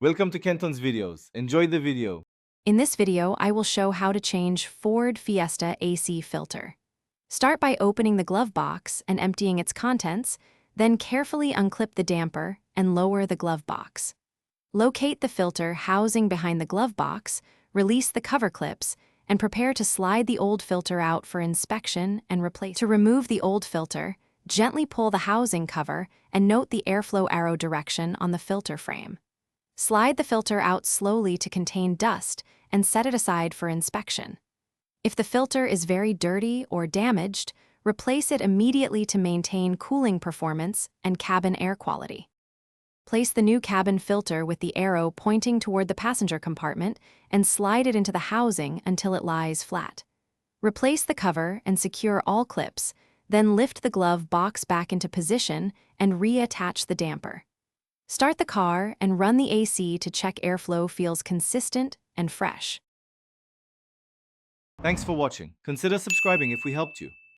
Welcome to Kenton's videos. Enjoy the video. In this video, I will show how to change Ford Fiesta AC filter. Start by opening the glove box and emptying its contents, then carefully unclip the damper and lower the glove box. Locate the filter housing behind the glove box, release the cover clips, and prepare to slide the old filter out for inspection and replace. To remove the old filter, gently pull the housing cover and note the airflow arrow direction on the filter frame. Slide the filter out slowly to contain dust and set it aside for inspection. If the filter is very dirty or damaged, replace it immediately to maintain cooling performance and cabin air quality. Place the new cabin filter with the arrow pointing toward the passenger compartment and slide it into the housing until it lies flat. Replace the cover and secure all clips, then lift the glove box back into position and reattach the damper. Start the car and run the AC to check airflow feels consistent and fresh. Thanks for watching. Consider subscribing if we helped you.